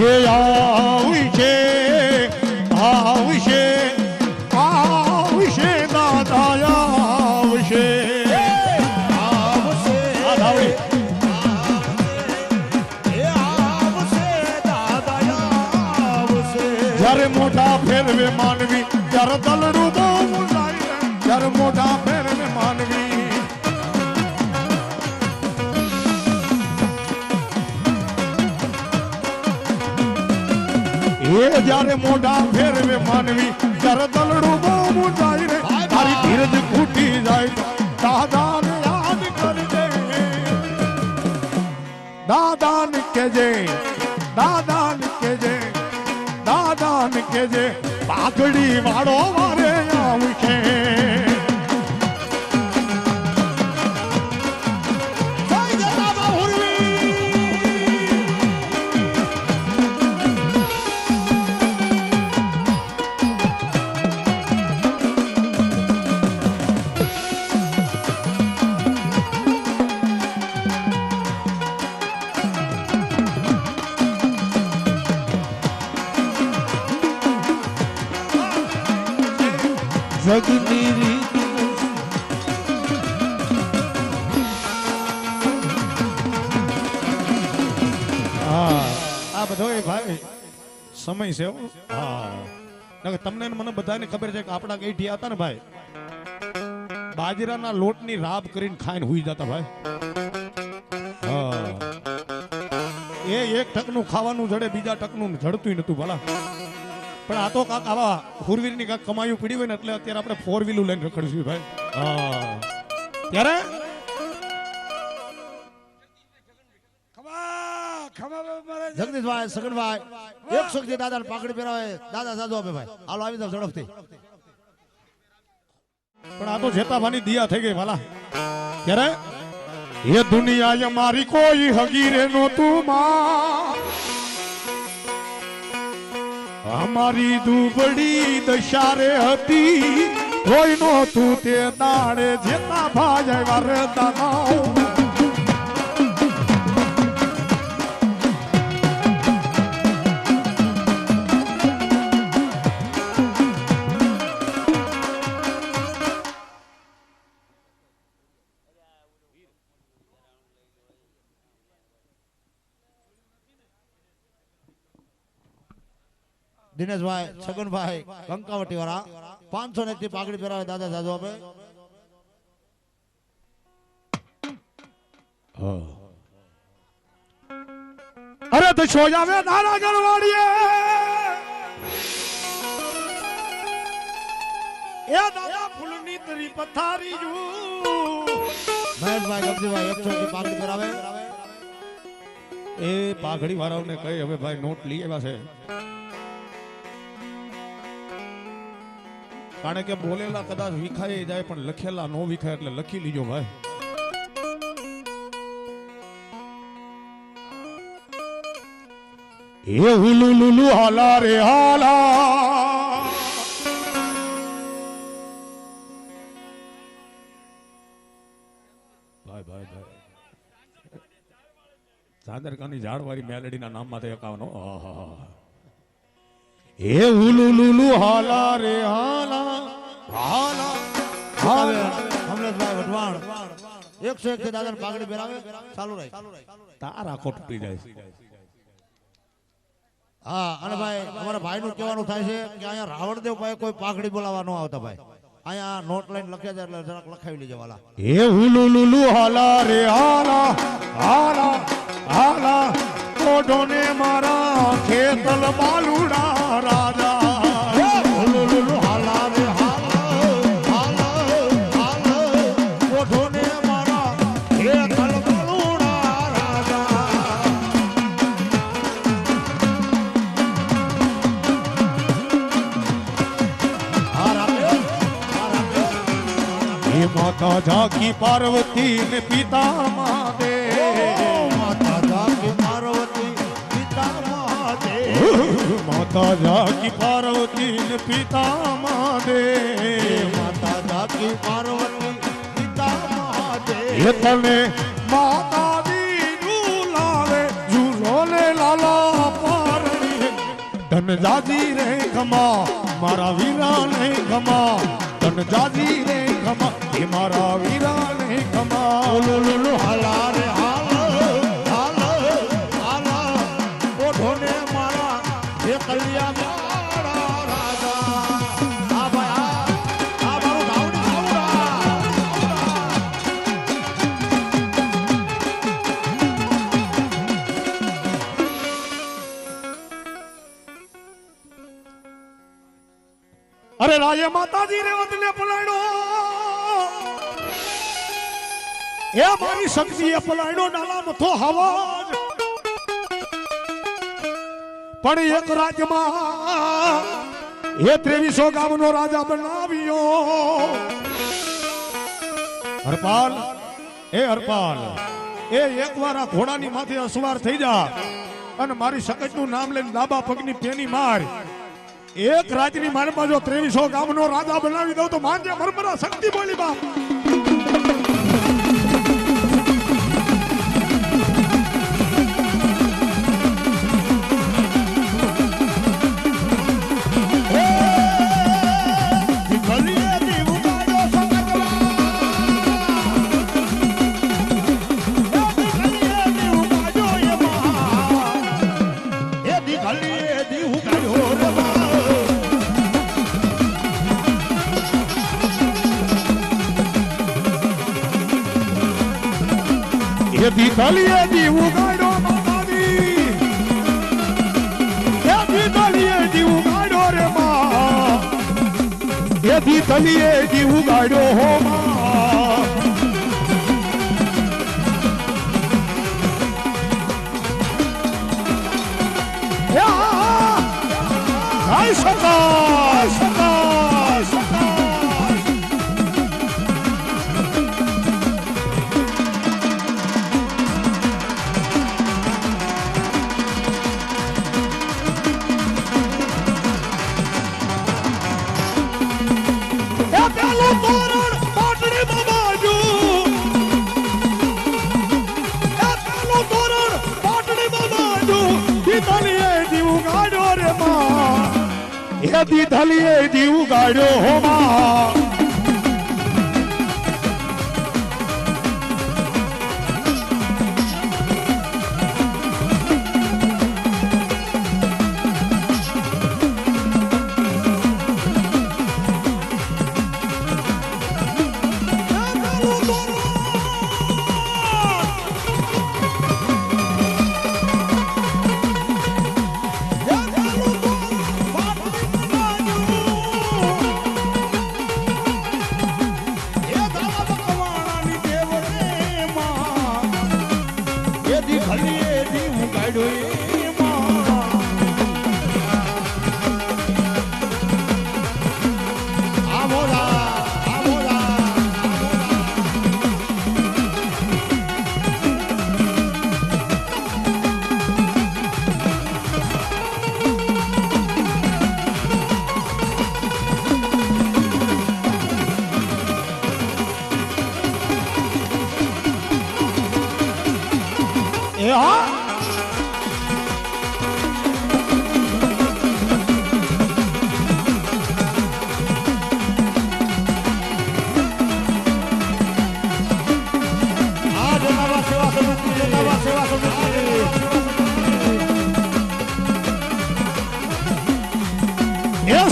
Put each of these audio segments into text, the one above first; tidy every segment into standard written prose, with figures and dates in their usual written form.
એ આવશે આવશે આવશે દાદા આવશે આવશે આ ધાવડી જ્યારે મોઢા ફેરવે માનવી ત્યારે દલડું બહુ મુંડાય જ્યારે મોઢા ફેરવે માનવી એ જ્યારે મોઢા ફેરવે માનવી ત્યારે દલડું બહુ મુંડાય રે તારી ધીરજ ખૂટી જાય દાદાને યાદ કરજે દાદાને કહેજે દાદાને કહેજે દાદાને કહેજે પાઘડી વાળો મારે આવશે જગની રીત આ બધો ભાઈ સમય છે હા તમને મને બધાને ખબર છે કે આપણા ગઈઠિયા હતા ને ભાઈ બાજરાના લોટની રાબ કરીને ખાઈને હુઈ જતા ભાઈ હા એ એક ટકનું ખાવાનું જડે બીજા ટકનું જડતું નતું ભલા પણ આ તો કાક આવા ફોરવીલની કાક કમાયું પડી હોય ને એટલે અત્યારે આપણે ફોર વ્હીલું લઈને રખડીશું ભાઈ હા ત્યારે જગદીશભાઈ સગનભાઈ 100 થી દાદા પાઘડી પહેરાવે દાદા સાધુ આપે ભાઈ હાલો આવી જાવ ઝડપથી પણ આ તો જેતાભાની દિયા થઈ ગઈ વાલા ત્યારે એ દુનિયા મારી કોઈ હગીરે નહોતું માં અમારી દુબળી દશારે હતી કોઈ નહોતું તે દાડે જેતા ભાઈ વરદાનો દિનેશભાઈ છગનભાઈ કંકાવટી વાળા 501 થી પાઘડી પહેરાવે દાદા સાધુ આપે અરે તો છો જાવે દારા ગણવાડીએ એ દાદા ફૂલની તરી પથારી જુ મહેશભાઈ ગમજીભાઈ 100 થી પાઘડી પહેરાવે એ પાઘડી વાળાઓને કહે હવે ભાઈ નોટ લઈ આવ્યા છે કારણ કે બોલેલા કદાચ વિખાઈ જાય પણ લખેલા નો વિખાય એટલે લખી લીજો ભાઈ એ હુલુ લુલુ હાલા રે હાલા ભાઈ ભાઈ ભાઈ ચાંદરકાની ઝાડવાળી મેલડીના નામમાં તે એકાવનો એ હુલુ લુલુ હાલા રે હાલા હાલા અમરેશભાઈ વઢવાણ 101 થી દાદા પાઘડી પહેરાવે ચાલુ રહે તારા કોટ તૂટી જાય હા અને ભાઈ અમારા ભાઈ નું કહેવાનું થાય છે કે અહીંયા રાવણદેવ ભાઈ કોઈ પાઘડી બોલાવવા ન આવતા ભાઈ અહીંયા નોટ લાઈન લખ્યા છે એટલે જરાક લખાવી લેજો વાલા એ હુલુ લુલુ હાલા રે હાલા હાલા હાલા કોઢોને મારા ખેતલ બાલુડા રાજા હુલુ લુલુ હાલા રે હાલા હાલા હાલા કોઢોને મારા ખેતલ બાલુડા રાજા माता जाकी पार्वती ने पिता महादेव माता जाकी पार्वती पिता महादेव माता जाकी पार्वती ने पिता महादेव माता जाकी पार्वती पिता महादेव ये तने माता दी लावे झूलो ले लाला पार ધન જાજી રે ખમા મારા વીરા ને ખમા ધન જાજી રે ખમા એ મારા વીરા ને ખમા લુલુ હાલા રે હાલા ઓઢોને મારા એ કલ્યા મારા રાજા આ ભાઈ આ મારું ગાવડી ગાવડા અરે રાયે માતાજી રે વતને પલાણો એ મારી શક્તિ એ પલાણો ડાલા મથો હવા પણ એક રાજ્યમાં એ 2300 ગામનો રાજા બનાવ્યો હરપાલ એ એકવાર આ ઘોડાની માથે અસવાર થઈ જા અને મારી શકતનું નામ લઈને ડાબા પગની પેની માર એક રાજની મારમાં જો 2300 ગામનો રાજા બનાવી દઉં તો માનજે મરમરા શક્તિ બોલી બાપ એ દીકલીએ દીવું ગાડો માતાજી એ દીકલીએ દીવું ગાડો રે માં એ દીકલીએ દીવું ગાડો હો માં આય સકા દીધલીએ દીવું ગાડ્યો હો માં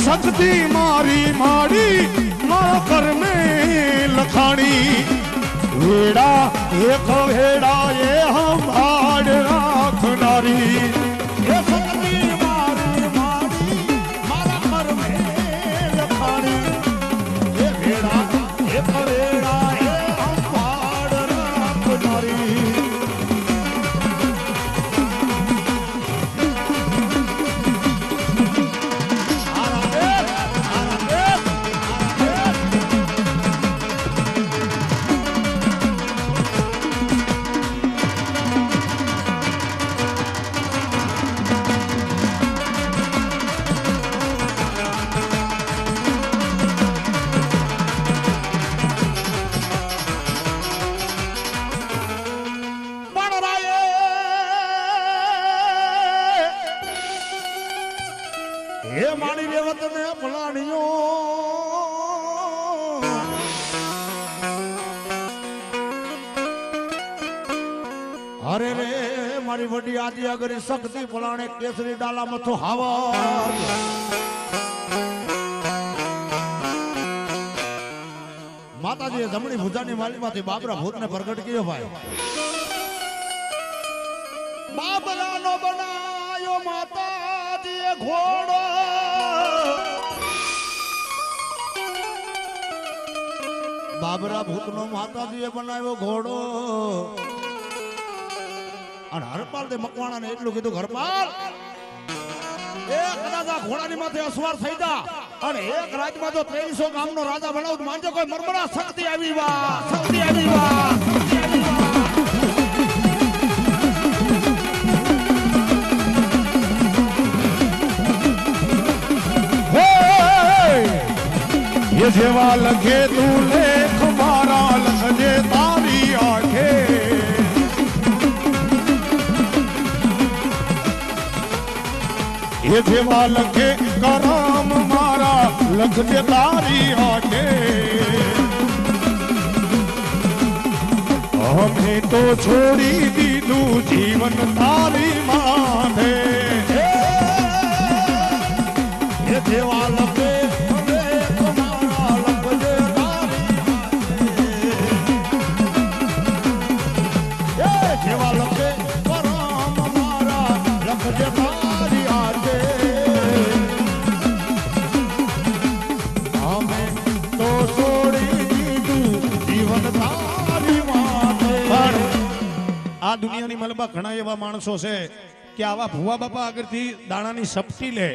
શક્તિ મારી માડી મારા કર્મે લખાણી વેડા એક વેડા એ સંભાળ રાખનારી એ શક્તિ મારી માડી મારા કર્મે લખાણી એ વેડા એક વેડા એ સંભાળ રાખનારી અરે રે મારી વડી આદિ આગરી શક્તિ પલાણે કેસરી ડાલા મથો હાવા માતાજીએ જમણી ભુજાની માલીમાંથી બાબરા ભૂતને પ્રગટ કર્યો ભાઈ બાબરાનો બનાયો માતાજીએ ઘોડો બાબરા ભૂતનો માતાજીએ બનાવ્યો ઘોડો અને હરપાલ દે મકવાણાને એટલું કીધું હરપાલ એ કદાચ આ ઘોડાની માથે અસવાર થઈ જા અને એક રાજમાં જો 2300 ગામનો રાજા બનાવું માનજો કોઈ મરમરા શક્તિ આવી વા શક્તિ આવી વા ये जेवा लगे तू लेख मारा लखजे तारी आंखे ये जेवा लगे करम मारा लखजे तारी आंखे हमें तो छोड़ी दीदू जीवन तारी माथे ये जेवा लगे આ દુનિયાની મલબા ઘણા એવા માણસો છે કે આવા ભુવા બાપા આગળથી દાણાની સપટી લે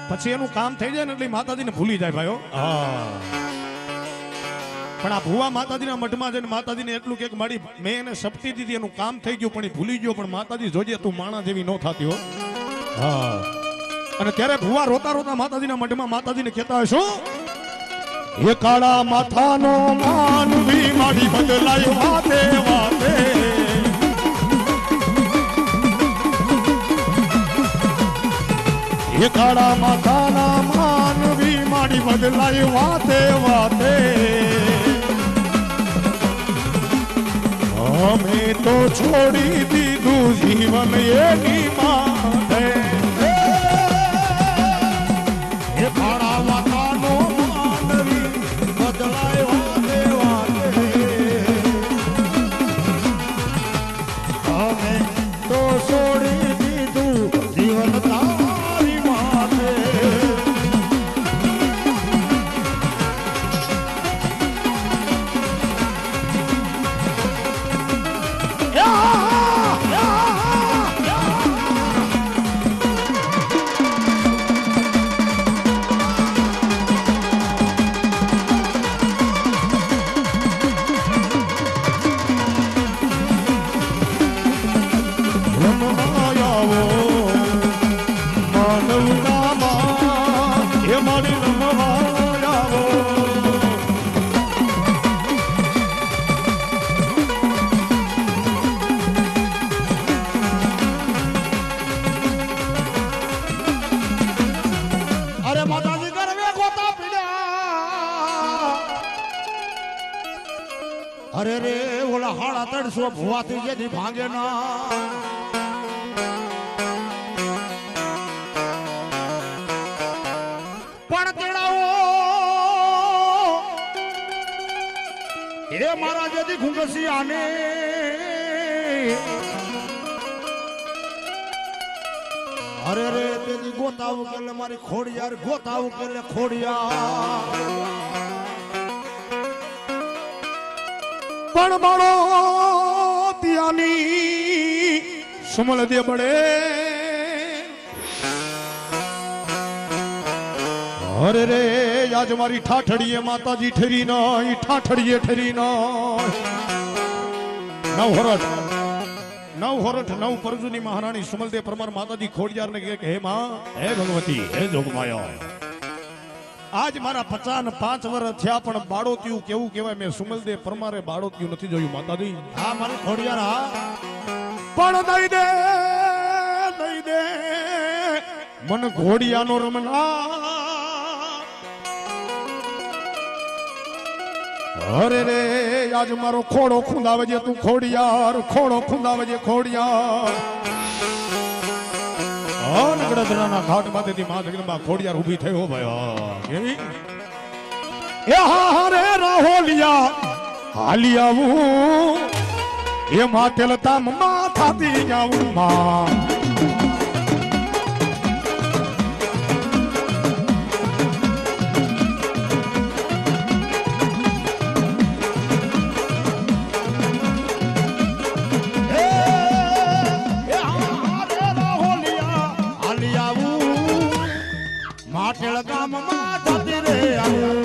પછી એનું કામ થઈ જાય ને એટલે માતાજીને ભૂલી જાય ભાઈઓ પણ આ ભુવા માતાજીના મઠમાં જઈને માતાજીને એટલું કે મારી મેં એને સપટી દીધી એનું કામ થઈ ગયું પણ એ ભૂલી ગયો પણ માતાજી જોજે તું માણા જેવી ન થતી હો અને ત્યારે ભુવા રોતા રોતા માતાજીના મઠમાં માતાજીને કહેતા હોય શું ये काला माथानो मानवी मारी बदलाई वाते वाते ये काला माथाना मानवी मारी बदलाई वाते वाते हमें तो छोड़ी दीदू जीवन ये की माते ये काला माथानो અરે રે ઓલા હાડા 300 ભુવાથી જેથી ભાંગે ના પણ તેડાઓ એ મારા જેથી ઘુંગસી આને અરે રે તેથી ગોતાવું કે મારી ખોડિયાર ગોતાવું કે ખોડિયાર પણ બાળો તિયાની સુમલ દે બડે અરે રે આજ મારી ઠાઠડીએ માતાજી ઠરી નઈ ઠાઠડીએ ઠરી નઈ નવ હરઠ નવ પરજુની મહારાણી સુમલદેવ પરમાર માતાજી ખોડિયાર ને કહે હે માં હે ભગવતી હે જોગમાયા આજ મારા 55 વર્ષ થયા પણ બાળોતિયું કેવું કહેવાય મેં સુમલદેવ પરમારે બાળોતિયું નથી જોયું માતાજી હા મારી ખોડિયાર હા પણ દઈ દે મન ઘોડિયાનો રમના અરે રે આજ મારો ખોડો ખૂંદાવજે તું ખોડિયાર, ખોડો ખૂંદાવજે ખોડિયાર. ગડદરાના ઘાટમાંથી માં જગદંબા ખોડિયાર ઊભી થયો ભાઈ. કેવી એ હા રે રાહોલિયા હાલી આવું એ માટેલ તામ માથાથી જાવું માં. માટેલ ગામમાં જતી રે આવું.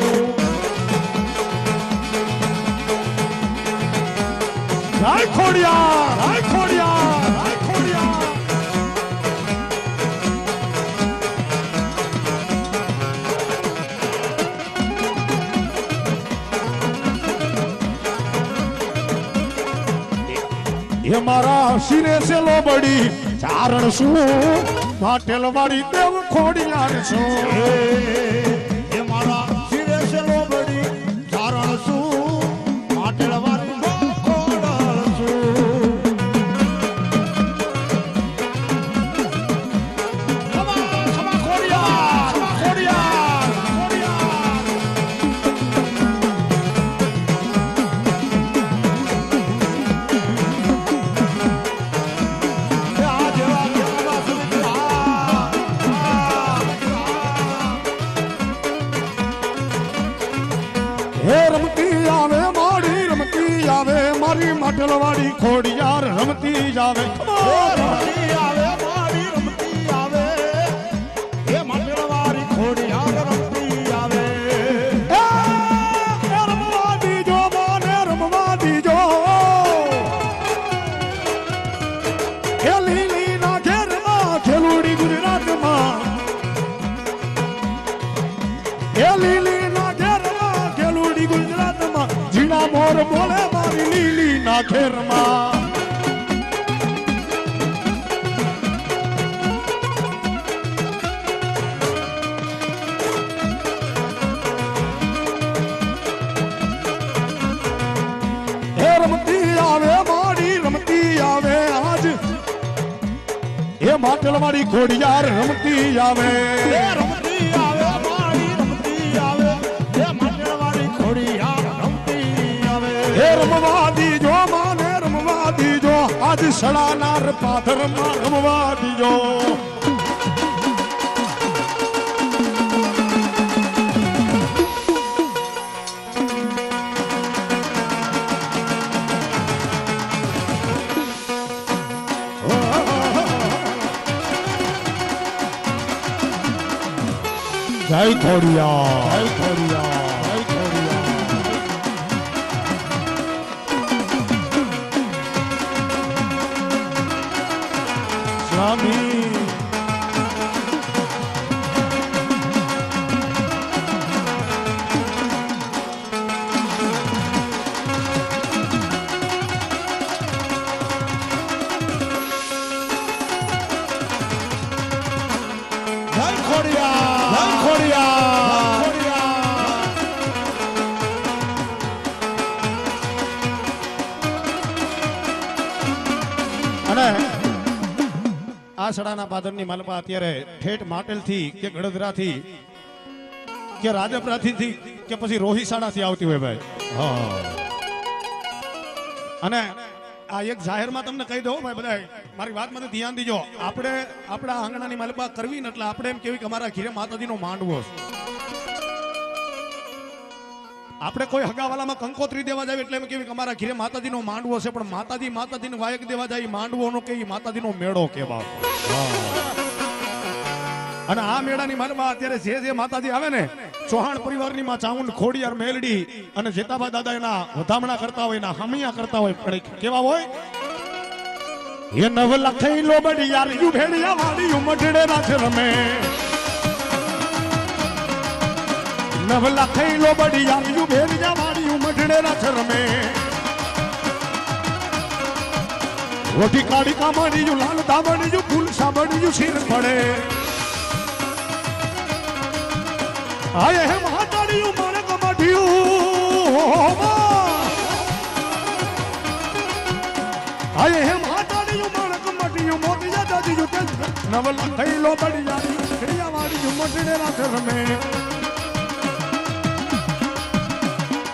જય ખોડિયાર, જય ખોડિયાર, જય ખોડિયાર. એ મારા શિરે છે લોબડી ચારણ શું માટેલ વાળી દેવ ખોડિયાર છું. એ મારા શિરે છે લોબડી ચારણ શું માટેલ વાળી ખોડલ છું. ખમા ખમા ખોડિયાર, ખમા ખોડિયાર, ખોડિયાર. આ જેવા કેવા સુવિધા. હે રમતી આવે મારી રમતી આવે મારી માટેલ વાળી ખોડિયાર રમતી જાવે. રમતી આવે મારી રમતી આવે એ માટેલ વાળી ખોડિયાર રમતી આવે. એ રમવા દીજો માને રમવા દીજો એ લીલી ના ઘેરમાં ખેલુડી ગુજરાતમાં એ લીલી ના ઘેરમાં ખેલુડી ગુજરાતમાં જીણા મોર બોલે મારી લીલી ના ઘેરમાં. હે રમતી આવે મારી રમતી આવે આજ એ માટેલ વાળી ખોડિયાર રમતી આવે. એ રમતી આવે મારી રમતી આવે એ માટેલ વાળી ખોડિયાર રમતી આવે. હે રમવા દીજો માને રમવા દીજો આજ સડાનાર પાથરમાં રમવા દીજો. જય ખોડિયાર, જય ખોડિયાર, જય ખોડિયાર. સ્વામી જય ખોડિયાર, જય ખોડિયાર, ખોડિયાર. અને આ સડાના પાદરની માલપા અત્યારે ઠેઠ માટેલથી કે ગડદરાથી કે રાજપરાથી કે પછી રોહિસાડાથી આવતી હોય ભાઈ. હા. અને આ એક જાહેરમાં તમને કહી દઉં ભાઈ બધા મારી વાત મને ધ્યાન દીજો. આપણે આપણા આંગણાની માલપા કરવી ને એટલે આપણે એમ કેવી કે અમારા ઘીરે માતાજીનો માંડવો છે. આપણે કોઈ હગાવાલામાં કંકોત્રી દેવા જાય એટલે એમ કેવી કે અમારા ઘીરે માતાજીનો માંડવો છે, પણ માતાજીને વાયક દેવા જાય માંડવોનો કે માતાજીનો મેળો કહેવા. અને આ મેળાની માલમાં અત્યારે જે માતાજી આવે ને ચૌહાણ પરિવારની માં ચામુંડ ખોડિયાર મેલડી અને જેતાબા દાદા એના વધામણા કરતા હોય એના હમિયા કરતા હોય પણ કેવા હોય એ નવ લખઈ લોબડી યાર યુ ભેડિયા વાડી ઉમડડે રાજ રમે. નવ લખઈ લોબડી યાર યુ ભેડિયા વાડી ઉમડડે રાજ રમે. રોટી કાઢી કામડી યુ લાલ દામડી યુ ફૂલ સાબડી યુ શિર પડે. આયે હે મહાતાડીયું મારે કમાઠિયું જોજી જુતે નવલ થઈલો બડિયા ખડિયા વાળી ઝુમટડે રાત રમે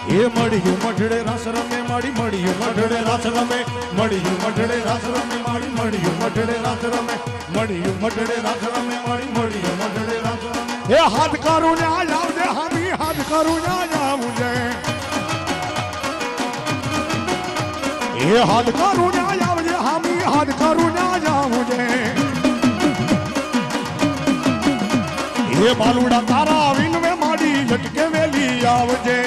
એ મળ્યું મઢડે રાસ રમે માડી મળ્યું મઢડે રાસ રમે મળ્યું મઢડે રાસ રમે માડી મળ્યું મઢડે રાસ રમે મળ્યું મઢડે રાસ રમે માડી મળ્યું મઢડે રાસ રમે એ હાથ કરું ને આ આવજે હામી હાથ કરું ને આ આવજે એ હાથ કરું ને આ આવજે હામી હાથ કરું ને આ આવજે એ બાલુડા તારા વિનવે માડી લટકે વેલી આવજે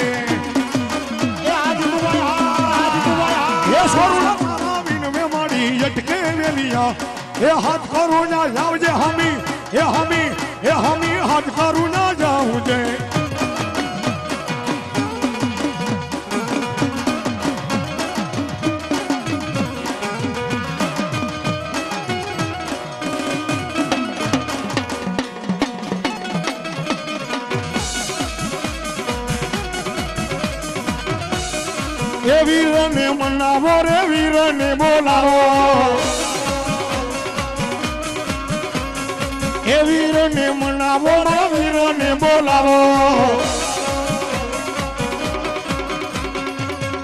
અટકે વેલિયા એ હાથ કરું ના જાવજે હમી એ હમી હાથ કરું ના જાવજે એ વીરને મનાવો રે વીરને બોલાવો એ વીરને મનાવો રે વીરને બોલાવો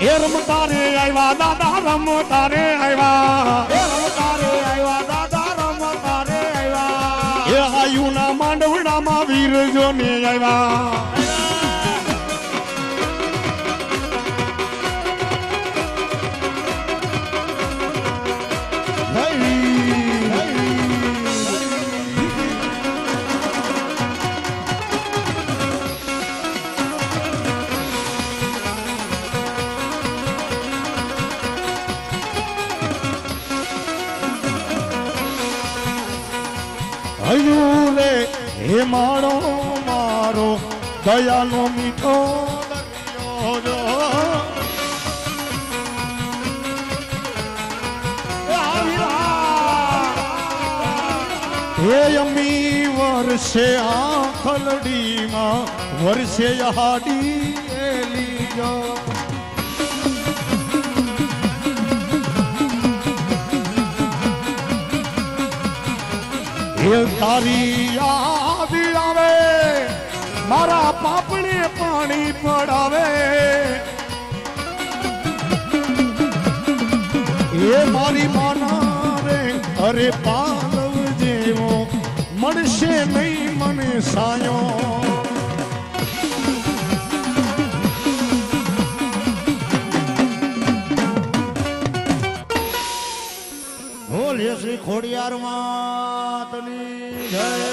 એ રમતા રે આવ્યા દાદા રમતા રે આવ્યા એ રમતા રે આવ્યા દાદા રમતા રે આવ્યા એ આયુના માંડવડામાં વીર જોને આવ્યા રે હે મારો મારો દયાનો મીઠો દરિયો જો હે અમી વર્ષે આખલડીમાં વર્ષે હાડી એલી જો એ તારી યાદ આવે મારા પાપને પાણી પડાવે એ મારી માના રે અરે પાલવ જેવો મળશે નહીં મને સાયો બોલીએ શ્રી ખોડિયાર માતની જય